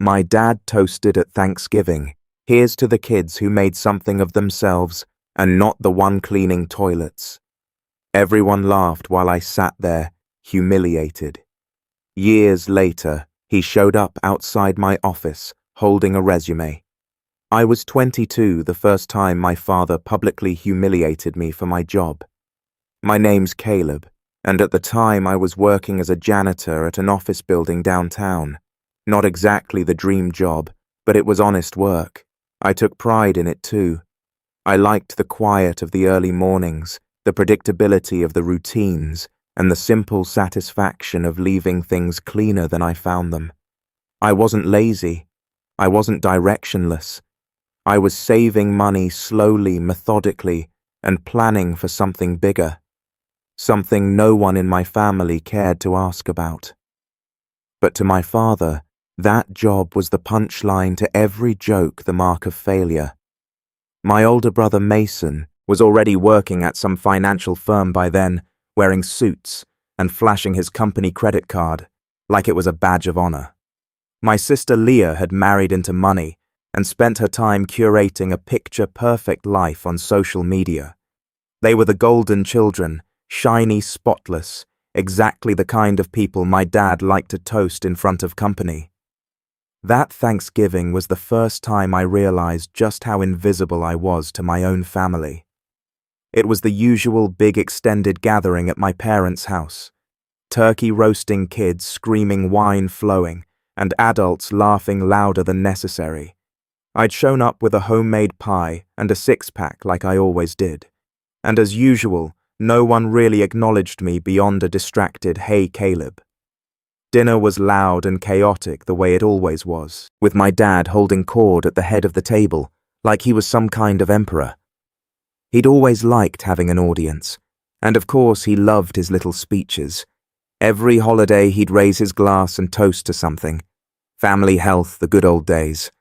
My dad toasted at Thanksgiving. Here's to the kids who made something of themselves and not the one cleaning toilets. Everyone laughed while I sat there, humiliated. Years later, he showed up outside my office, holding a resume. I was 22 the first time my father publicly humiliated me for my job. My name's Caleb, and at the time I was working as a janitor at an office building downtown. Not exactly the dream job, but it was honest work. I took pride in it too. I liked the quiet of the early mornings, the predictability of the routines, and the simple satisfaction of leaving things cleaner than I found them. I wasn't lazy. I wasn't directionless. I was saving money slowly, methodically, and planning for something bigger. Something no one in my family cared to ask about. But to my father, that job was the punchline to every joke, the mark of failure. My older brother Mason was already working at some financial firm by then, wearing suits and flashing his company credit card like it was a badge of honor. My sister Leah had married into money and spent her time curating a picture-perfect life on social media. They were the golden children, shiny, spotless, exactly the kind of people my dad liked to toast in front of company. That Thanksgiving was the first time I realized just how invisible I was to my own family. It was the usual big extended gathering at my parents' house. Turkey roasting, kids screaming, wine flowing, and adults laughing louder than necessary. I'd shown up with a homemade pie and a six-pack like I always did. And as usual, no one really acknowledged me beyond a distracted, "Hey, Caleb." Dinner was loud and chaotic the way it always was, with my dad holding court at the head of the table, like he was some kind of emperor. He'd always liked having an audience, and of course he loved his little speeches. Every holiday he'd raise his glass and toast to something. Family, health, the good old days.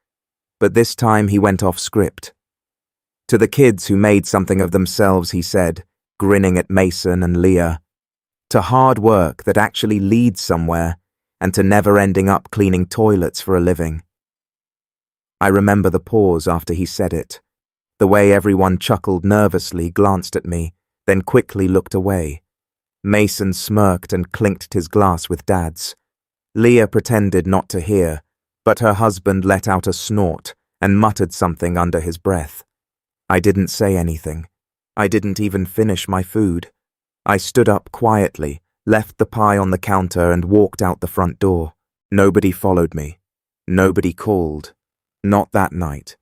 But this time he went off script. To the kids who made something of themselves, he said, grinning at Mason and Leah. To hard work that actually leads somewhere, and to never ending up cleaning toilets for a living. I remember the pause after he said it, the way everyone chuckled nervously, glanced at me, then quickly looked away. Mason smirked and clinked his glass with Dad's. Leah pretended not to hear, but her husband let out a snort and muttered something under his breath. I didn't say anything. I didn't even finish my food. I stood up quietly, left the pie on the counter and walked out the front door. Nobody followed me. Nobody called. Not that night.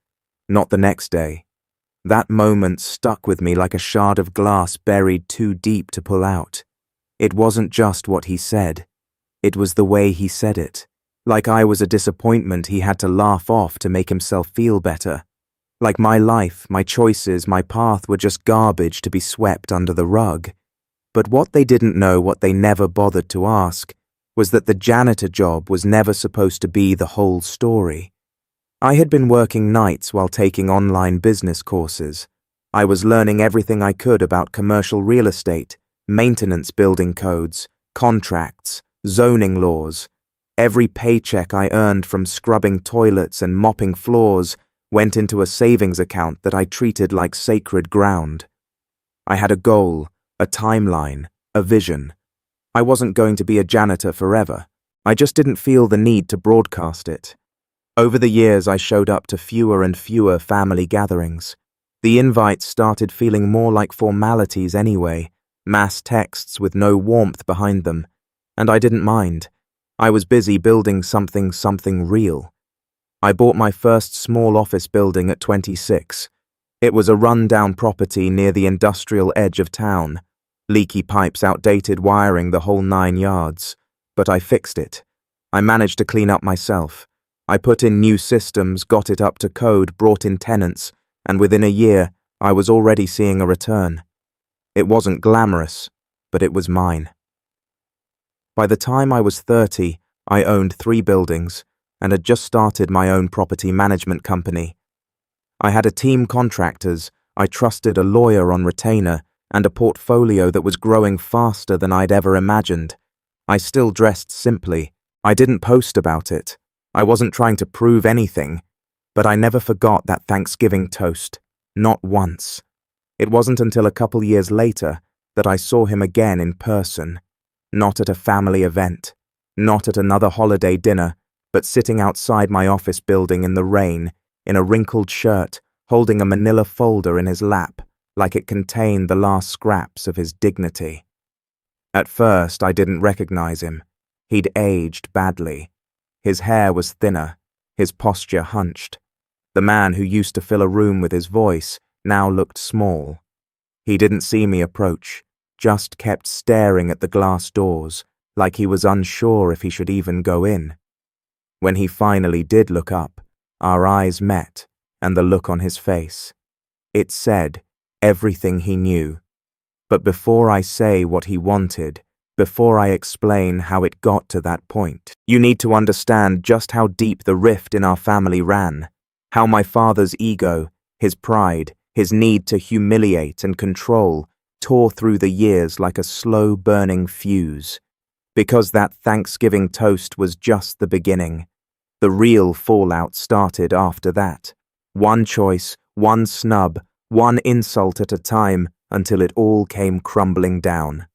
Not the next day. That moment stuck with me like a shard of glass buried too deep to pull out. It wasn't just what he said. It was the way he said it. Like I was a disappointment he had to laugh off to make himself feel better. Like my life, my choices, my path were just garbage to be swept under the rug. But what they didn't know, what they never bothered to ask, was that the janitor job was never supposed to be the whole story. I had been working nights while taking online business courses. I was learning everything I could about commercial real estate, maintenance building codes, contracts, zoning laws. Every paycheck I earned from scrubbing toilets and mopping floors went into a savings account that I treated like sacred ground. I had a goal, a timeline, a vision. I wasn't going to be a janitor forever. I just didn't feel the need to broadcast it. Over the years, I showed up to fewer and fewer family gatherings. The invites started feeling more like formalities anyway, mass texts with no warmth behind them. And I didn't mind. I was busy building something real. I bought my first small office building at 26. It was a run-down property near the industrial edge of town. Leaky pipes, outdated wiring, the whole 9 yards. But I fixed it. I managed to clean up myself. I put in new systems, got it up to code, brought in tenants, and within a year, I was already seeing a return. It wasn't glamorous, but it was mine. By the time I was 30, I owned 3 buildings and had just started my own property management company. I had a team contractors, I trusted a lawyer on retainer, and a portfolio that was growing faster than I'd ever imagined. I still dressed simply. I didn't post about it. I wasn't trying to prove anything, but I never forgot that Thanksgiving toast. Not once. It wasn't until a couple years later that I saw him again in person. Not at a family event, not at another holiday dinner, but sitting outside my office building in the rain, in a wrinkled shirt, holding a manila folder in his lap, like it contained the last scraps of his dignity. At first, I didn't recognize him. He'd aged badly. His hair was thinner, his posture hunched. The man who used to fill a room with his voice now looked small. He didn't see me approach, just kept staring at the glass doors, like he was unsure if he should even go in. When he finally did look up, our eyes met, and the look on his face. It said everything he knew. But before I say what he wanted, before I explain how it got to that point, you need to understand just how deep the rift in our family ran, how my father's ego, his pride, his need to humiliate and control tore through the years like a slow-burning fuse. Because that Thanksgiving toast was just the beginning. The real fallout started after that. One choice, one snub, one insult at a time, until it all came crumbling down.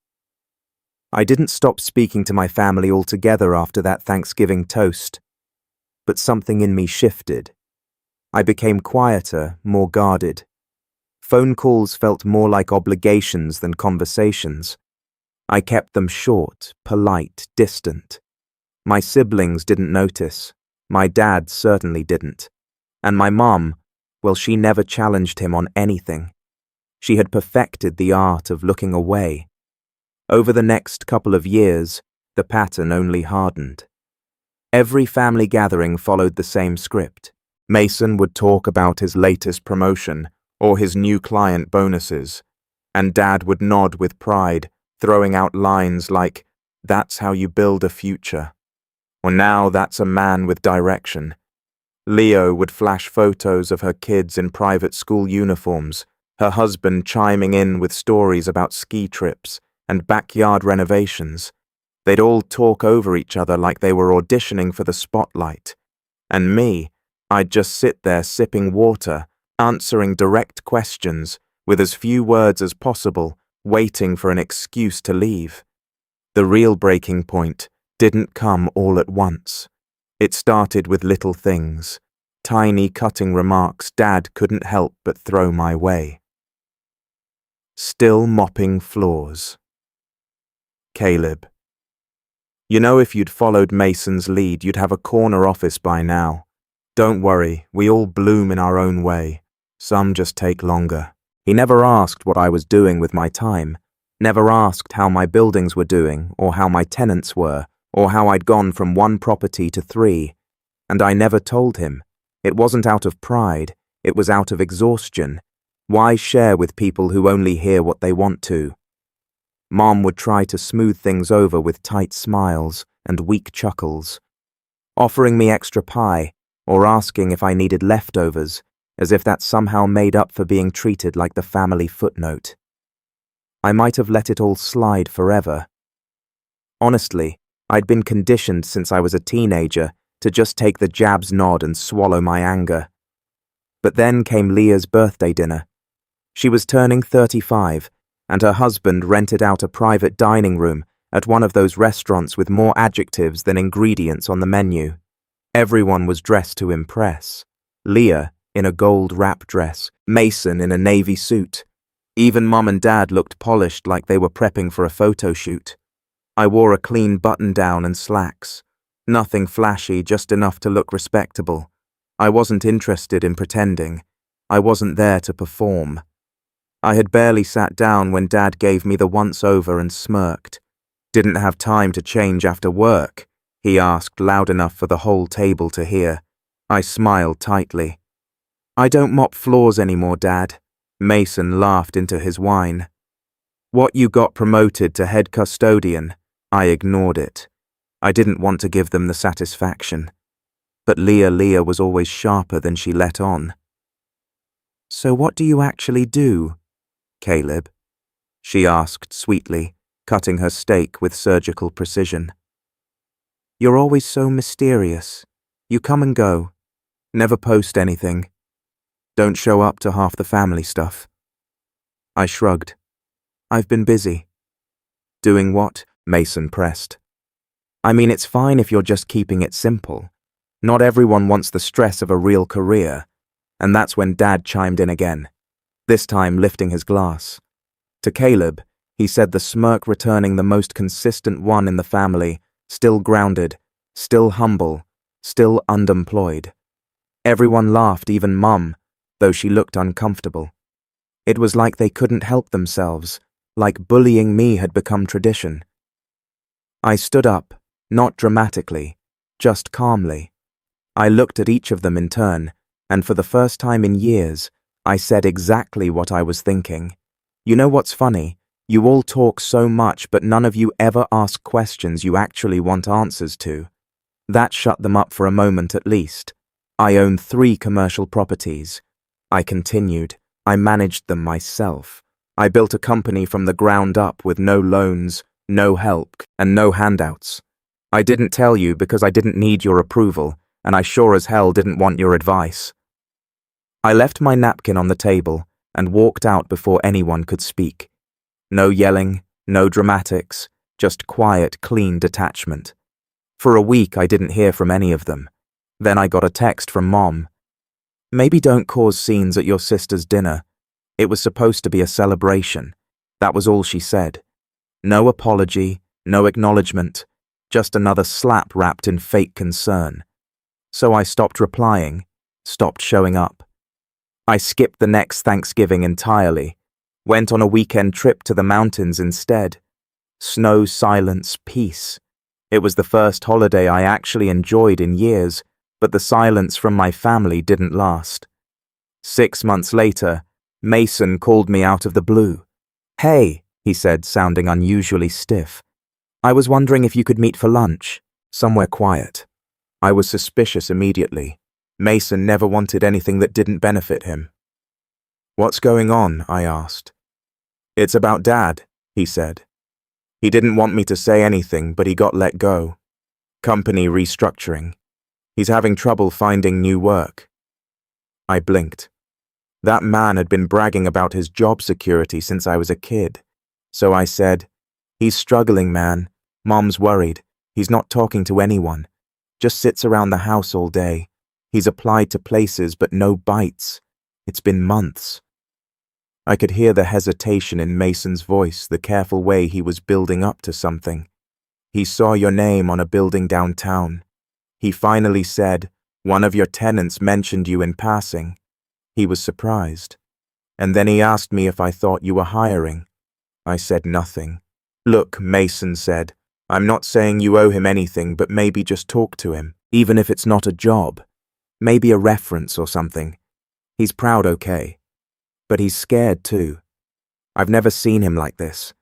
I didn't stop speaking to my family altogether after that Thanksgiving toast, but something in me shifted. I became quieter, more guarded. Phone calls felt more like obligations than conversations. I kept them short, polite, distant. My siblings didn't notice. My dad certainly didn't. And my mom, well, she never challenged him on anything. She had perfected the art of looking away. Over the next couple of years, the pattern only hardened. Every family gathering followed the same script. Mason would talk about his latest promotion or his new client bonuses, and Dad would nod with pride, throwing out lines like, "That's how you build a future," or "Now that's a man with direction." Leo would flash photos of her kids in private school uniforms, her husband chiming in with stories about ski trips and backyard renovations. They'd all talk over each other like they were auditioning for the spotlight. And me, I'd just sit there sipping water, answering direct questions, with as few words as possible, waiting for an excuse to leave. The real breaking point didn't come all at once. It started with little things, tiny cutting remarks Dad couldn't help but throw my way. Still mopping floors. Caleb. You know, if you'd followed Mason's lead, you'd have a corner office by now. Don't worry, we all bloom in our own way. Some just take longer. He never asked what I was doing with my time, never asked how my buildings were doing, or how my tenants were, or how I'd gone from 1 property to 3. And I never told him. It wasn't out of pride, it was out of exhaustion. Why share with people who only hear what they want to? Mom would try to smooth things over with tight smiles and weak chuckles, offering me extra pie or asking if I needed leftovers, as if that somehow made up for being treated like the family footnote. I might have let it all slide forever. Honestly, I'd been conditioned since I was a teenager to just take the jab's nod and swallow my anger. But then came Leah's birthday dinner. She was turning 35, and her husband rented out a private dining room at one of those restaurants with more adjectives than ingredients on the menu. Everyone was dressed to impress. Leah in a gold wrap dress, Mason in a navy suit. Even Mom and Dad looked polished like they were prepping for a photo shoot. I wore a clean button-down and slacks. Nothing flashy, just enough to look respectable. I wasn't interested in pretending. I wasn't there to perform. I had barely sat down when Dad gave me the once-over and smirked. "Didn't have time to change after work?" he asked loud enough for the whole table to hear. I smiled tightly. "I don't mop floors anymore, Dad." Mason laughed into his wine. "What, you got promoted to head custodian?" I ignored it. I didn't want to give them the satisfaction. But Leah was always sharper than she let on. "So what do you actually do, Caleb?" she asked sweetly, cutting her steak with surgical precision. "You're always so mysterious. You come and go, never post anything, don't show up to half the family stuff. I shrugged. I've been busy. Doing what? Mason pressed. I mean, it's fine if you're just keeping it simple. Not everyone wants the stress of a real career. And that's when Dad chimed in again, this time lifting his glass. To Caleb, he said, the smirk returning, the most consistent one in the family, still grounded, still humble, still underemployed. Everyone laughed, even Mum, though she looked uncomfortable. It was like they couldn't help themselves, like bullying me had become tradition. I stood up, not dramatically, just calmly. I looked at each of them in turn, and for the first time in years, I said exactly what I was thinking. You know what's funny? You all talk so much, but none of you ever ask questions you actually want answers to. That shut them up for a moment at least. I own 3 commercial properties. I continued. I managed them myself. I built a company from the ground up with no loans, no help, and no handouts. I didn't tell you because I didn't need your approval, and I sure as hell didn't want your advice. I left my napkin on the table and walked out before anyone could speak. No yelling, no dramatics, just quiet, clean detachment. For a week I didn't hear from any of them. Then I got a text from Mom. Maybe don't cause scenes at your sister's dinner. It was supposed to be a celebration. That was all she said. No apology, no acknowledgement, just another slap wrapped in fake concern. So I stopped replying, stopped showing up. I skipped the next Thanksgiving entirely, went on a weekend trip to the mountains instead. Snow, silence, peace. It was the first holiday I actually enjoyed in years, but the silence from my family didn't last. 6 months later, Mason called me out of the blue. Hey, he said, sounding unusually stiff. I was wondering if you could meet for lunch, somewhere quiet. I was suspicious immediately. Mason never wanted anything that didn't benefit him. What's going on? I asked. It's about Dad, he said. He didn't want me to say anything, but he got let go. Company restructuring. He's having trouble finding new work. I blinked. That man had been bragging about his job security since I was a kid. So I said, he's struggling, man. Mom's worried. He's not talking to anyone. Just sits around the house all day. He's applied to places, but no bites. It's been months. I could hear the hesitation in Mason's voice, the careful way he was building up to something. He saw your name on a building downtown. He finally said, one of your tenants mentioned you in passing. He was surprised. And then he asked me if I thought you were hiring. I said nothing. Look, Mason said, I'm not saying you owe him anything, but maybe just talk to him, even if it's not a job. Maybe a reference or something. He's proud, okay. But he's scared too. I've never seen him like this.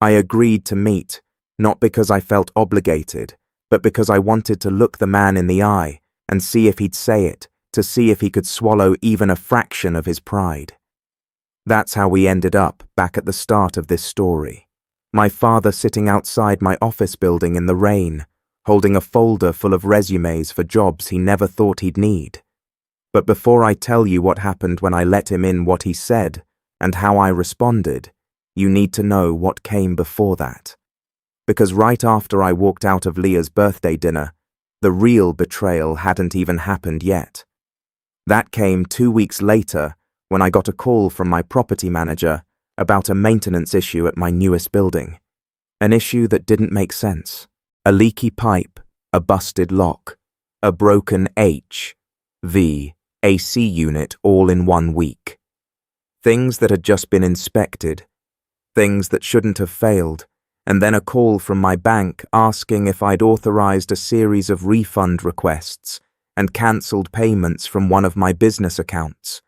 I agreed to meet, not because I felt obligated, but because I wanted to look the man in the eye and see if he'd say it, to see if he could swallow even a fraction of his pride. That's how we ended up back at the start of this story. My father sitting outside my office building in the rain, holding a folder full of resumes for jobs he never thought he'd need. But before I tell you what happened when I let him in, what he said, and how I responded, you need to know what came before that. Because right after I walked out of Leah's birthday dinner, the real betrayal hadn't even happened yet. That came 2 weeks later when I got a call from my property manager about a maintenance issue at my newest building. An issue that didn't make sense. A leaky pipe, a busted lock, a broken HVAC unit all in 1 week. Things that had just been inspected, things that shouldn't have failed, and then a call from my bank asking if I'd authorized a series of refund requests and cancelled payments from one of my business accounts.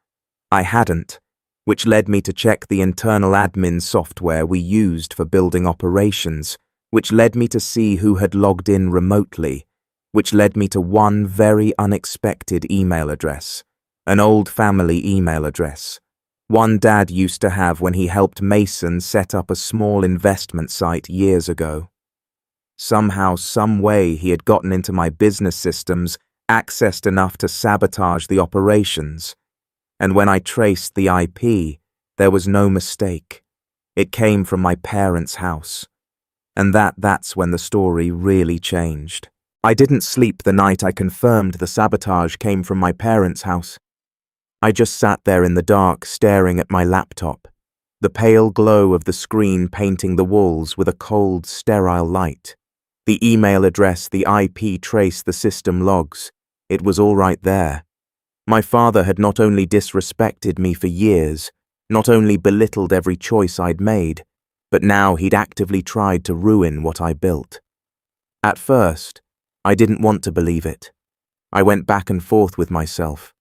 I hadn't, which led me to check the internal admin software we used for building operations, which led me to see who had logged in remotely, which led me to one very unexpected email address, an old family email address, one Dad used to have when he helped Mason set up a small investment site years ago. Somehow, some way, he had gotten into my business systems accessed enough to sabotage the operations. And when I traced the IP, there was no mistake. It came from my parents' house. And that's when the story really changed. I didn't sleep the night I confirmed the sabotage came from my parents' house. I just sat there in the dark staring at my laptop, the pale glow of the screen painting the walls with a cold, sterile light. The email address, the IP trace, the system logs. It was all right there. My father had not only disrespected me for years, not only belittled every choice I'd made, but now he'd actively tried to ruin what I built. At first, I didn't want to believe it. I went back and forth with myself.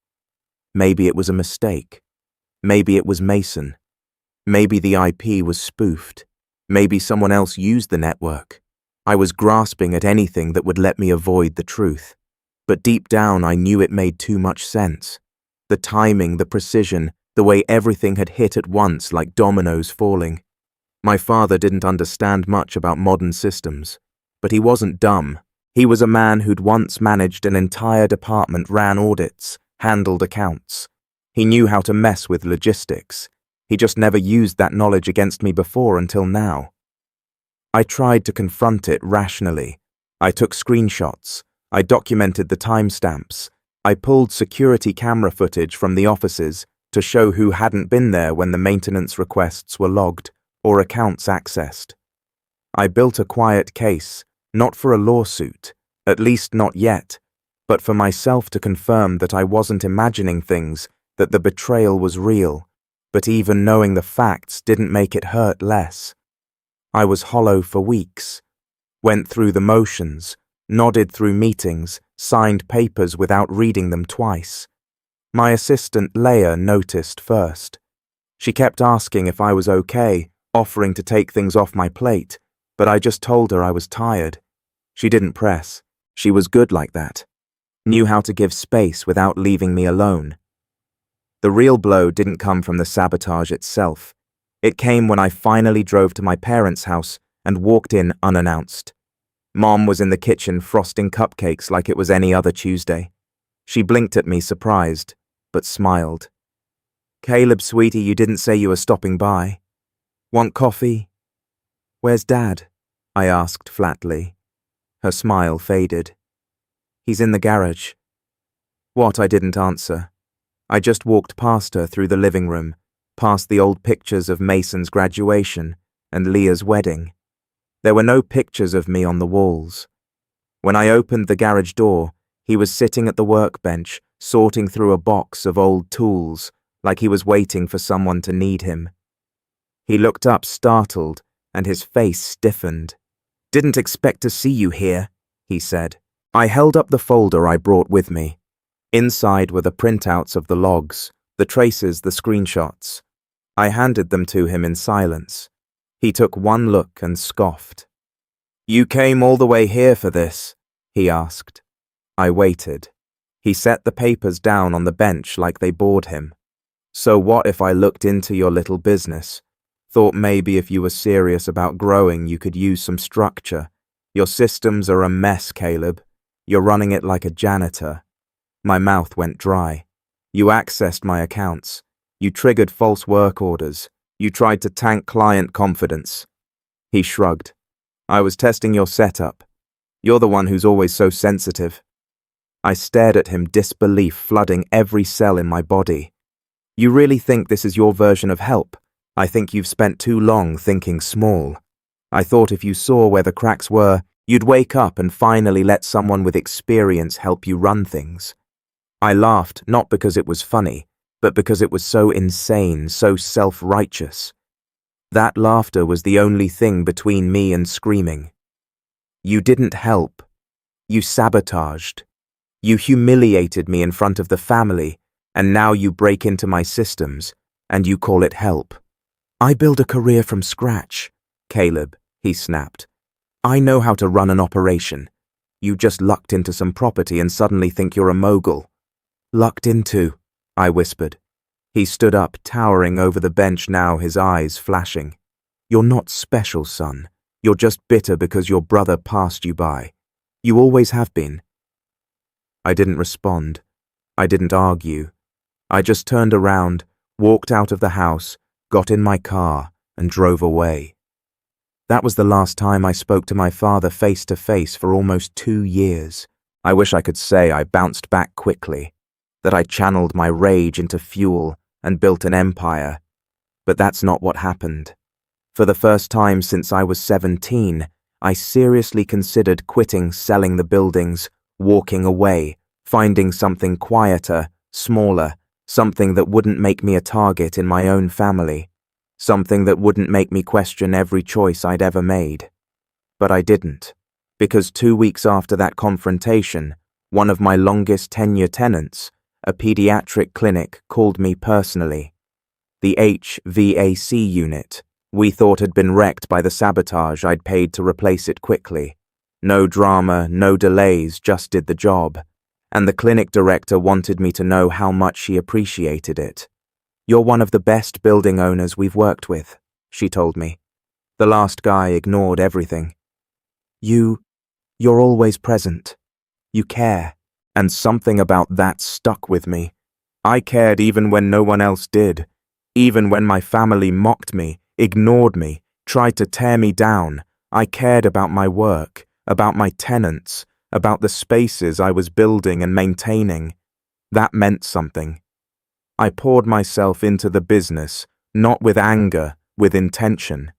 Maybe it was a mistake. Maybe it was Mason. Maybe the IP was spoofed. Maybe someone else used the network. I was grasping at anything that would let me avoid the truth. But deep down I knew it made too much sense. The timing, the precision, the way everything had hit at once like dominoes falling. My father didn't understand much about modern systems, but he wasn't dumb. He was a man who'd once managed an entire department, ran audits, handled accounts. He knew how to mess with logistics. He just never used that knowledge against me before until now. I tried to confront it rationally. I took screenshots. I documented the timestamps. I pulled security camera footage from the offices to show who hadn't been there when the maintenance requests were logged or accounts accessed. I built a quiet case, not for a lawsuit, at least not yet, but for myself to confirm that I wasn't imagining things, that the betrayal was real, but even knowing the facts didn't make it hurt less. I was hollow for weeks, went through the motions, nodded through meetings, signed papers without reading them twice. My assistant Leia noticed first. She kept asking if I was okay, offering to take things off my plate, but I just told her I was tired. She didn't press. She was good like that. Knew how to give space without leaving me alone. The real blow didn't come from the sabotage itself. It came when I finally drove to my parents' house and walked in unannounced. Mom was in the kitchen frosting cupcakes like it was any other Tuesday. She blinked at me surprised, but smiled. "Caleb, sweetie, you didn't say you were stopping by. Want coffee?" "Where's Dad?" I asked flatly. Her smile faded. "He's in the garage." What? I didn't answer. I just walked past her through the living room, past the old pictures of Mason's graduation and Leah's wedding. There were no pictures of me on the walls. When I opened the garage door, he was sitting at the workbench, sorting through a box of old tools, like he was waiting for someone to need him. He looked up startled, and his face stiffened. "Didn't expect to see you here," he said. I held up the folder I brought with me. Inside were the printouts of the logs, the traces, the screenshots. I handed them to him in silence. He took one look and scoffed. "You came all the way here for this?" he asked. I waited. He set the papers down on the bench like they bored him. "So what if I looked into your little business? Thought maybe if you were serious about growing you could use some structure. Your systems are a mess, Caleb. You're running it like a janitor." My mouth went dry. "You accessed my accounts. You triggered false work orders. You tried to tank client confidence." He shrugged. "I was testing your setup. You're the one who's always so sensitive." I stared at him, disbelief flooding every cell in my body. "You really think this is your version of help? I think you've spent too long thinking small. I thought if you saw where the cracks were, you'd wake up and finally let someone with experience help you run things." I laughed, not because it was funny, but because it was so insane, so self-righteous. That laughter was the only thing between me and screaming. "You didn't help. You sabotaged. You humiliated me in front of the family, and now you break into my systems, and you call it help. I build a career from scratch, Caleb," he snapped. "I know how to run an operation. You just lucked into some property and suddenly think you're a mogul." "Lucked into," I whispered. He stood up, towering over the bench now, his eyes flashing. "You're not special, son. You're just bitter because your brother passed you by. You always have been." I didn't respond. I didn't argue. I just turned around, walked out of the house, got in my car, and drove away. That was the last time I spoke to my father face to face for almost 2 years. I wish I could say I bounced back quickly, that I channeled my rage into fuel and built an empire. But that's not what happened. For the first time since I was 17, I seriously considered quitting selling the buildings, walking away, finding something quieter, smaller, something that wouldn't make me a target in my own family, something that wouldn't make me question every choice I'd ever made. But I didn't, because 2 weeks after that confrontation, one of my longest tenure tenants, a pediatric clinic, called me personally. The HVAC unit, we thought had been wrecked by the sabotage I'd paid to replace it quickly. No drama, no delays, just did the job. And the clinic director wanted me to know how much she appreciated it. "You're one of the best building owners we've worked with," she told me. The last guy ignored everything. You're always present. You care." And something about that stuck with me. I cared even when no one else did. Even when my family mocked me, ignored me, tried to tear me down, I cared about my work, about my tenants, about the spaces I was building and maintaining. That meant something. I poured myself into the business, not with anger, with intention.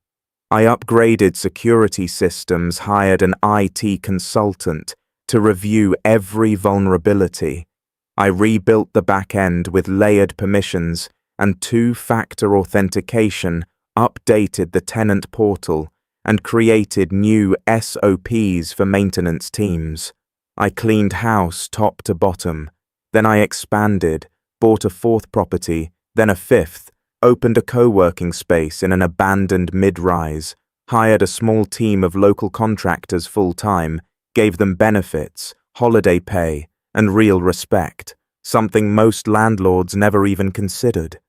I upgraded security systems, hired an IT consultant to review every vulnerability. I rebuilt the back end with layered permissions and 2-factor authentication, updated the tenant portal, and created new SOPs for maintenance teams. I cleaned house top to bottom. Then I expanded, bought a 4th property, then a 5th, opened a co-working space in an abandoned mid-rise, hired a small team of local contractors full-time, gave them benefits, holiday pay, and real respect, something most landlords never even considered.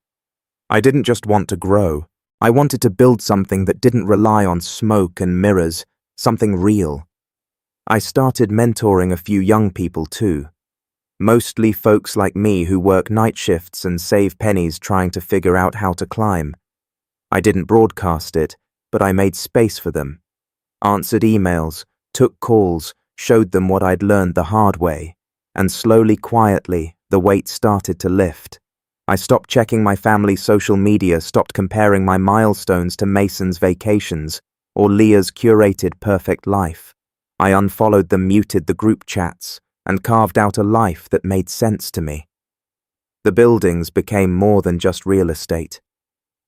I didn't just want to grow. I wanted to build something that didn't rely on smoke and mirrors, something real. I started mentoring a few young people too. Mostly folks like me who work night shifts and save pennies trying to figure out how to climb. I didn't broadcast it, but I made space for them. Answered emails, took calls, showed them what I'd learned the hard way, and slowly, quietly, the weight started to lift. I stopped checking my family's social media, stopped comparing my milestones to Mason's vacations or Leah's curated perfect life. I unfollowed them, muted the group chats, and carved out a life that made sense to me. The buildings became more than just real estate.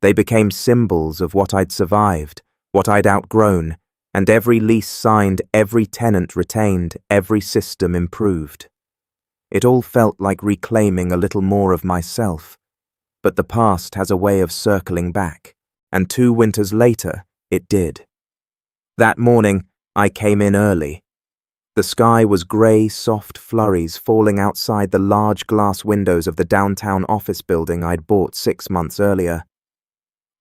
They became symbols of what I'd survived, what I'd outgrown, and every lease signed, every tenant retained, every system improved. It all felt like reclaiming a little more of myself. But the past has a way of circling back, and 2 winters later, it did. That morning, I came in early. The sky was grey, soft flurries falling outside the large glass windows of the downtown office building I'd bought 6 months earlier.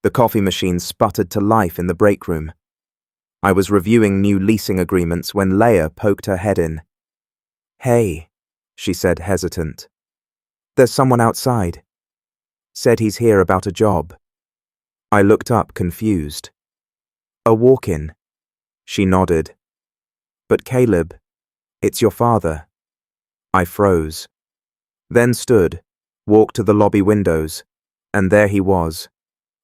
The coffee machine sputtered to life in the break room. I was reviewing new leasing agreements when Leah poked her head in. "Hey," she said, hesitant. "There's someone outside. Said he's here about a job." I looked up, confused. "A walk-in." She nodded. "But Caleb, it's your father." I froze. Then stood, walked to the lobby windows, and there he was.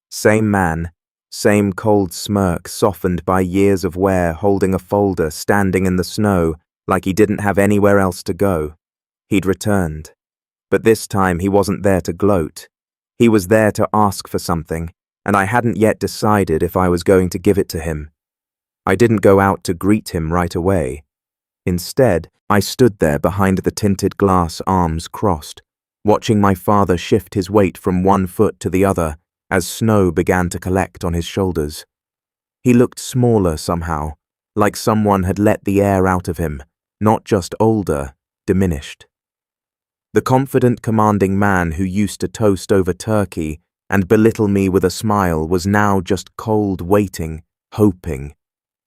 Same man, same cold smirk softened by years of wear, holding a folder, standing in the snow like he didn't have anywhere else to go. He'd returned. But this time he wasn't there to gloat. He was there to ask for something, and I hadn't yet decided if I was going to give it to him. I didn't go out to greet him right away. Instead, I stood there behind the tinted glass, arms crossed, watching my father shift his weight from one foot to the other as snow began to collect on his shoulders. He looked smaller somehow, like someone had let the air out of him, not just older, diminished. The confident, commanding man who used to toast over turkey and belittle me with a smile was now just cold, waiting, hoping.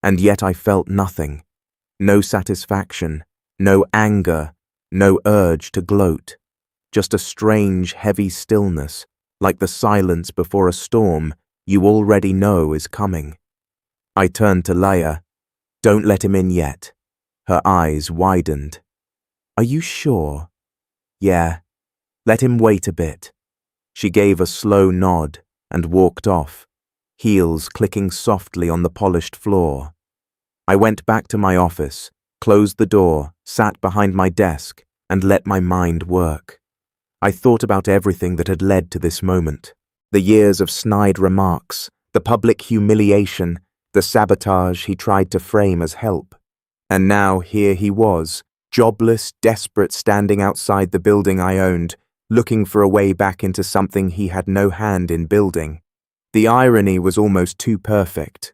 And yet I felt nothing. No satisfaction, no anger, No urge to gloat, just a strange, heavy stillness, like the silence before a storm you already know is coming. I turned to Leia. Don't let him in yet. Her eyes widened. Are you sure? Yeah. Let him wait a bit. She gave a slow nod and walked off, heels clicking softly on the polished floor. I went back to my office, closed the door, sat behind my desk, and let my mind work. I thought about everything that had led to this moment. The years of snide remarks, the public humiliation, the sabotage he tried to frame as help. And now here he was, jobless, desperate, standing outside the building I owned, looking for a way back into something he had no hand in building. The irony was almost too perfect.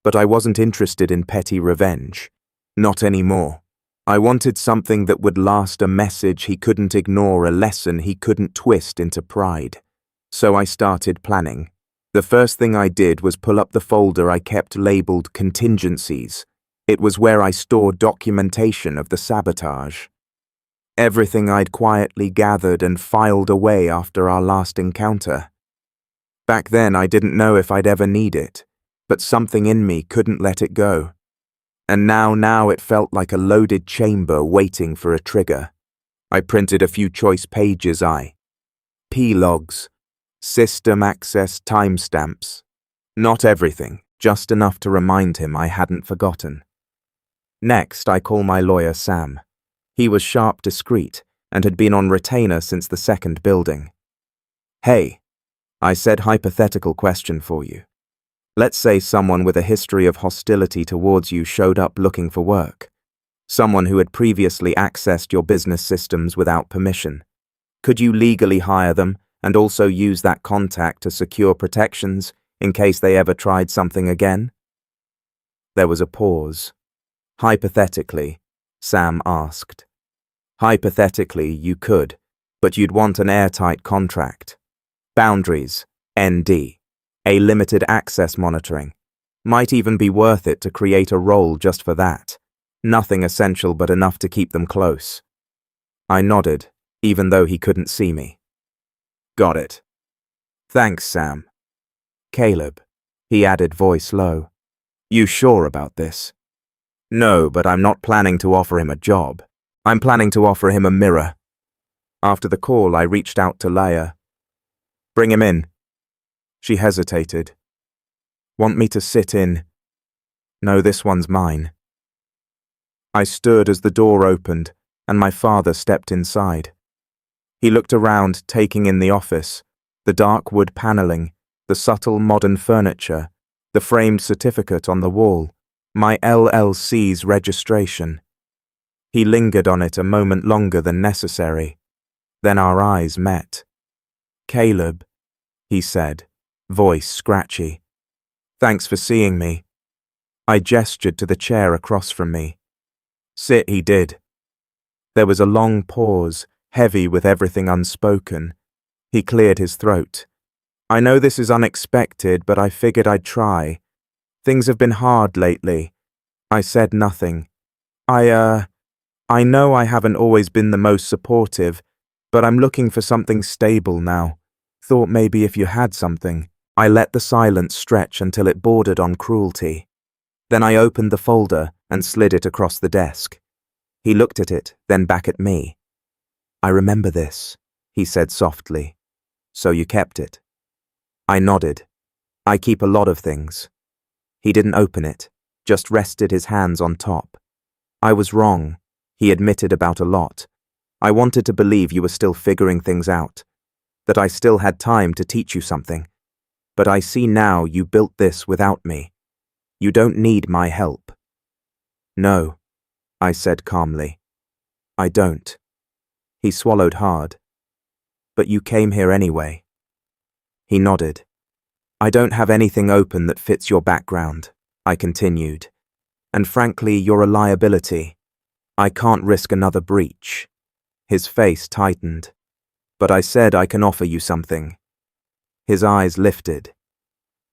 But I wasn't interested in petty revenge. Not anymore. I wanted something that would last, a message he couldn't ignore, a lesson he couldn't twist into pride. So I started planning. The first thing I did was pull up the folder I kept labeled contingencies. It was where I stored documentation of the sabotage. Everything I'd quietly gathered and filed away after our last encounter. Back then I didn't know if I'd ever need it, but something in me couldn't let it go. And now it felt like a loaded chamber waiting for a trigger. I printed a few choice pages. P-logs, system access timestamps. Not everything, just enough to remind him I hadn't forgotten. Next, I call my lawyer Sam. He was sharp, discreet, and had been on retainer since the second building. Hey, I said, hypothetical question for you. Let's say someone with a history of hostility towards you showed up looking for work. Someone who had previously accessed your business systems without permission. Could you legally hire them and also use that contact to secure protections in case they ever tried something again? There was a pause. Hypothetically, Sam asked. Hypothetically, you could, but you'd want an airtight contract. Boundaries, ND. A limited access monitoring. Might even be worth it to create a role just for that. Nothing essential but enough to keep them close. I nodded, even though he couldn't see me. Got it. Thanks, Sam. Caleb, he added, voice low. You sure about this? No, but I'm not planning to offer him a job. I'm planning to offer him a mirror. After the call, I reached out to Leia. Bring him in. She hesitated. Want me to sit in? No, this one's mine. I stood as the door opened, and my father stepped inside. He looked around, taking in the office, the dark wood paneling, the subtle modern furniture, the framed certificate on the wall, my LLC's registration. He lingered on it a moment longer than necessary. Then our eyes met. Caleb, he said, voice scratchy. Thanks for seeing me. I gestured to the chair across from me. Sit, he did. There was a long pause, heavy with everything unspoken. He cleared his throat. I know this is unexpected, but I figured I'd try. Things have been hard lately. I said nothing. I know I haven't always been the most supportive, but I'm looking for something stable now. Thought maybe if you had something. I let the silence stretch until it bordered on cruelty. Then I opened the folder and slid it across the desk. He looked at it, then back at me. I remember this, he said softly. So you kept it? I nodded. I keep a lot of things. He didn't open it, just rested his hands on top. I was wrong, he admitted, about a lot. I wanted to believe you were still figuring things out, that I still had time to teach you something. But I see now you built this without me. You don't need my help. No, I said calmly. I don't. He swallowed hard. But you came here anyway. He nodded. I don't have anything open that fits your background, I continued. And frankly, you're a liability. I can't risk another breach. His face tightened. But I said I can offer you something. His eyes lifted.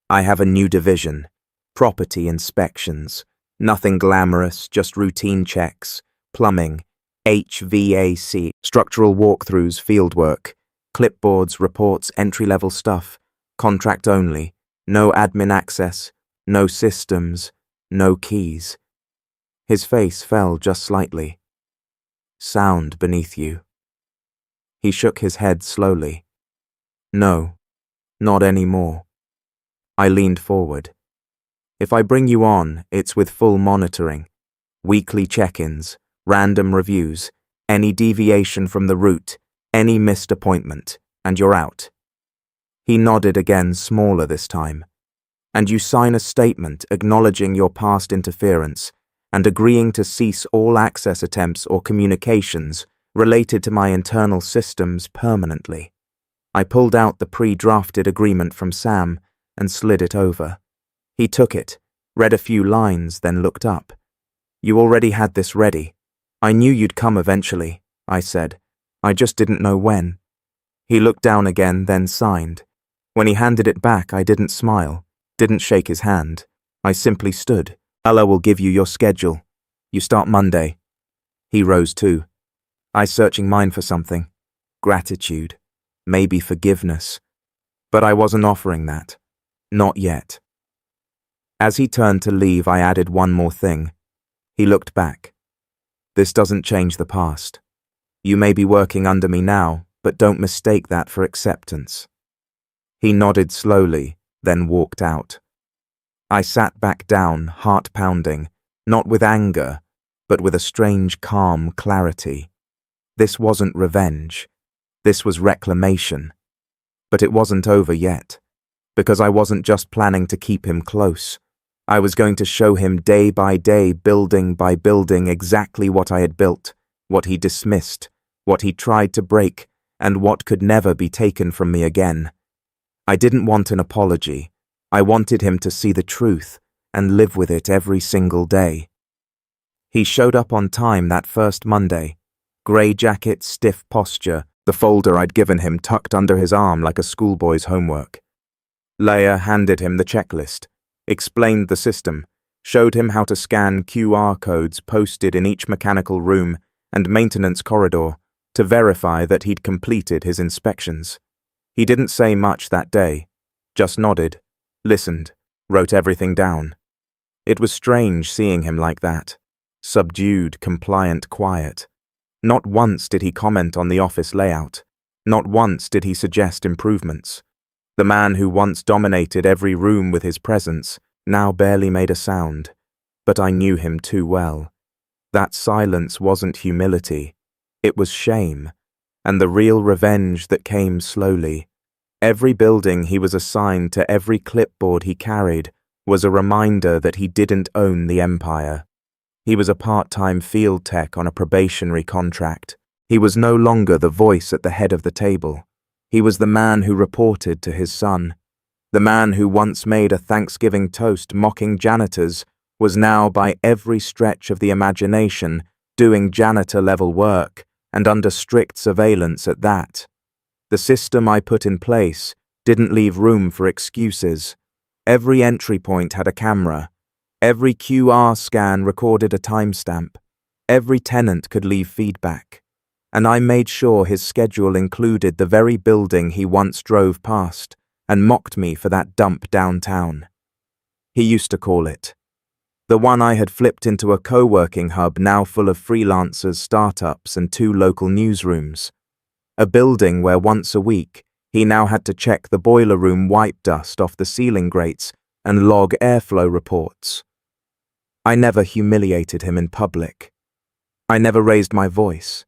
I have a new division. Property inspections. Nothing glamorous, just routine checks. Plumbing. HVAC, structural walkthroughs, fieldwork, clipboards, reports, entry-level stuff, contract only, no admin access, no systems, no keys. His face fell just slightly. Sound beneath you. He shook his head slowly. No, not anymore. I leaned forward. If I bring you on, it's with full monitoring, weekly check-ins, random reviews, any deviation from the route, any missed appointment, and you're out. He nodded again, smaller this time. And you sign a statement acknowledging your past interference and agreeing to cease all access attempts or communications related to my internal systems permanently. I pulled out the pre-drafted agreement from Sam and slid it over. He took it, read a few lines, then looked up. You already had this ready. I knew you'd come eventually, I said. I just didn't know when. He looked down again, then signed. When he handed it back, I didn't smile, didn't shake his hand. I simply stood. Allah will give you your schedule. You start Monday. He rose too. I searching mine for something. Gratitude. Maybe forgiveness. But I wasn't offering that. Not yet. As he turned to leave, I added one more thing. He looked back. This doesn't change the past. You may be working under me now, but don't mistake that for acceptance. He nodded slowly, then walked out. I sat back down, heart pounding, not with anger, but with a strange calm clarity. This wasn't revenge. This was reclamation. But it wasn't over yet, because I wasn't just planning to keep him close. I was going to show him day by day, building by building, exactly what I had built, what he dismissed, what he tried to break, and what could never be taken from me again. I didn't want an apology. I wanted him to see the truth and live with it every single day. He showed up on time that first Monday. Grey jacket, stiff posture, the folder I'd given him tucked under his arm like a schoolboy's homework. Leia handed him the checklist, explained the system, showed him how to scan QR codes posted in each mechanical room and maintenance corridor to verify that he'd completed his inspections. He didn't say much that day, just nodded, listened, wrote everything down. It was strange seeing him like that, subdued, compliant, quiet. Not once did he comment on the office layout. Not once did he suggest improvements. The man who once dominated every room with his presence now barely made a sound. But I knew him too well. That silence wasn't humility. It was shame, and the real revenge that came slowly. Every building he was assigned to, every clipboard he carried, was a reminder that he didn't own the empire. He was a part-time field tech on a probationary contract. He was no longer the voice at the head of the table. He was the man who reported to his son. The man who once made a Thanksgiving toast mocking janitors was now, by every stretch of the imagination, doing janitor-level work, and under strict surveillance at that. The system I put in place didn't leave room for excuses. Every entry point had a camera. Every QR scan recorded a timestamp. Every tenant could leave feedback. And I made sure his schedule included the very building he once drove past and mocked me for that dump downtown. He used to call it. The one I had flipped into a co-working hub now full of freelancers, startups, and 2 local newsrooms. A building where once a week he now had to check the boiler room wipe dust off the ceiling grates and log airflow reports. I never humiliated him in public. I never raised my voice.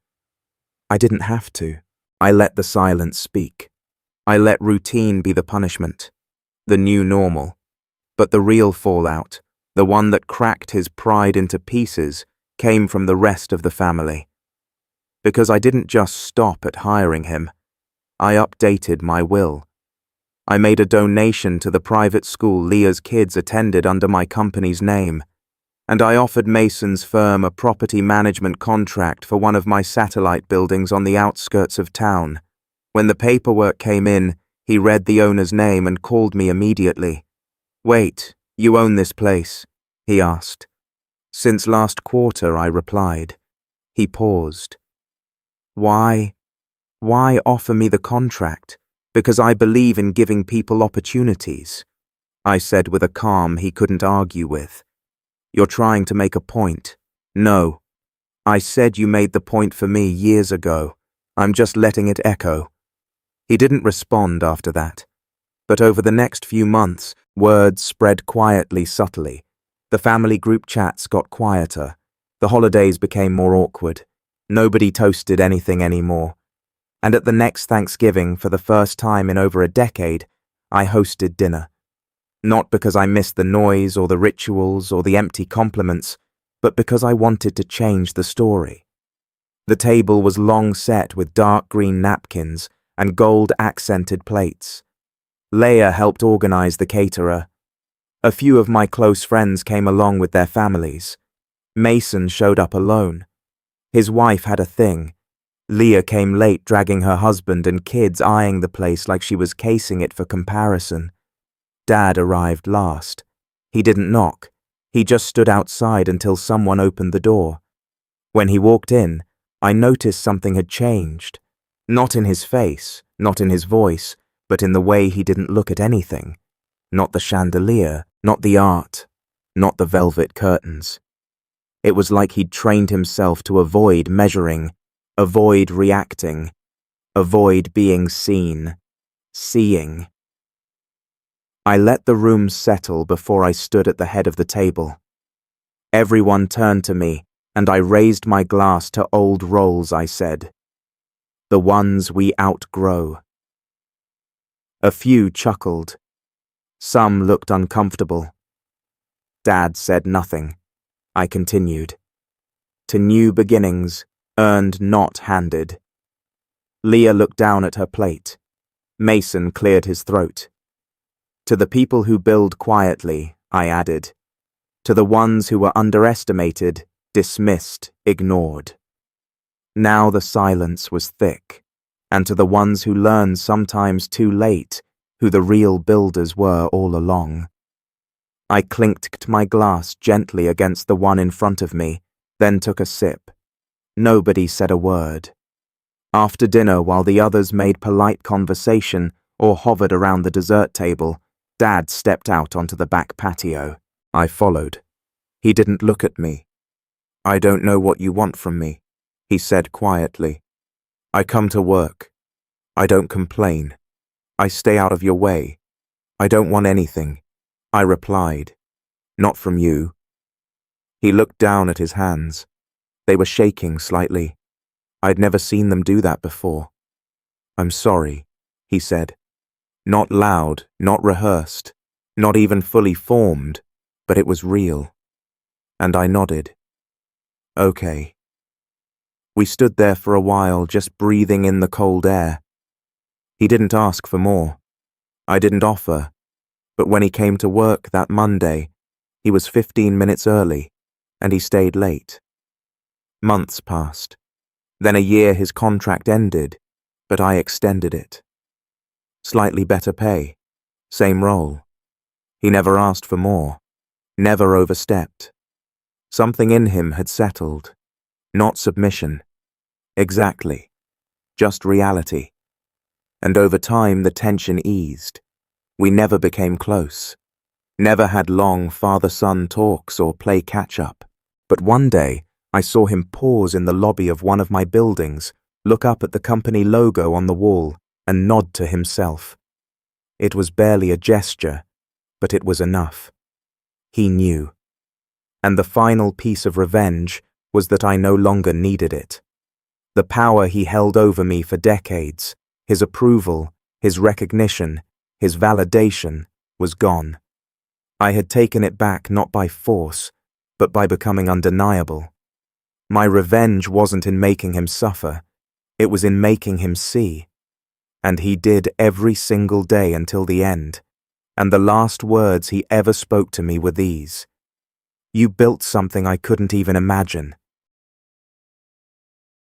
I didn't have to. I let the silence speak. I let routine be the punishment, the new normal. But the real fallout, the one that cracked his pride into pieces, came from the rest of the family. Because I didn't just stop at hiring him. I updated my will. I made a donation to the private school Leah's kids attended under my company's name, and I offered Mason's firm a property management contract for one of my satellite buildings on the outskirts of town. When the paperwork came in, he read the owner's name and called me immediately. "Wait, you own this place?" he asked. "Since last quarter," I replied. He paused. Why offer me the contract? Because I believe in giving people opportunities, I said with a calm he couldn't argue with. You're trying to make a point. No. I said you made the point for me years ago. I'm just letting it echo. He didn't respond after that. But over the next few months, words spread quietly, subtly. The family group chats got quieter. The holidays became more awkward. Nobody toasted anything anymore. And at the next Thanksgiving, for the first time in over a decade, I hosted dinner. Not because I missed the noise or the rituals or the empty compliments, but because I wanted to change the story. The table was long set with dark green napkins and gold-accented plates. Leia helped organize the caterer. A few of my close friends came along with their families. Mason showed up alone. His wife had a thing. Leah came late, dragging her husband and kids, eyeing the place like she was casing it for comparison. Dad arrived last. He didn't knock. He just stood outside until someone opened the door. When he walked in, I noticed something had changed. Not in his face, not in his voice, but in the way he didn't look at anything. Not the chandelier, not the art, not the velvet curtains. It was like he'd trained himself to avoid measuring, avoid reacting, avoid being seen, seeing. I let the room settle before I stood at the head of the table. Everyone turned to me, and I raised my glass to old roles, I said. The ones we outgrow. A few chuckled. Some looked uncomfortable. Dad said nothing. I continued. To new beginnings, earned not handed. Leah looked down at her plate. Mason cleared his throat. To the people who build quietly, I added. To the ones who were underestimated, dismissed, ignored. Now the silence was thick, and to the ones who learned sometimes too late who the real builders were all along. I clinked my glass gently against the one in front of me, then took a sip. Nobody said a word. After dinner, while the others made polite conversation or hovered around the dessert table, Dad stepped out onto the back patio. I followed. He didn't look at me. I don't know what you want from me, he said quietly. I come to work. I don't complain. I stay out of your way. I don't want anything, I replied. Not from you. He looked down at his hands. They were shaking slightly. I'd never seen them do that before. I'm sorry, he said. Not loud, not rehearsed, not even fully formed, but it was real. And I nodded. Okay. We stood there for a while, just breathing in the cold air. He didn't ask for more. I didn't offer. But when he came to work that Monday, he was 15 minutes early, and he stayed late. Months passed. Then a year his contract ended, but I extended it. Slightly better pay. Same role. He never asked for more. Never overstepped. Something in him had settled. Not submission. Exactly. Just reality. And over time the tension eased. We never became close. Never had long father-son talks or play catch-up. But one day, I saw him pause in the lobby of one of my buildings, look up at the company logo on the wall, and nod to himself. It was barely a gesture, but it was enough. He knew. And the final piece of revenge was that I no longer needed it. The power he held over me for decades, his approval, his recognition, his validation, was gone. I had taken it back not by force, but by becoming undeniable. My revenge wasn't in making him suffer, it was in making him see. And he did every single day until the end. And the last words he ever spoke to me were these. You built something I couldn't even imagine.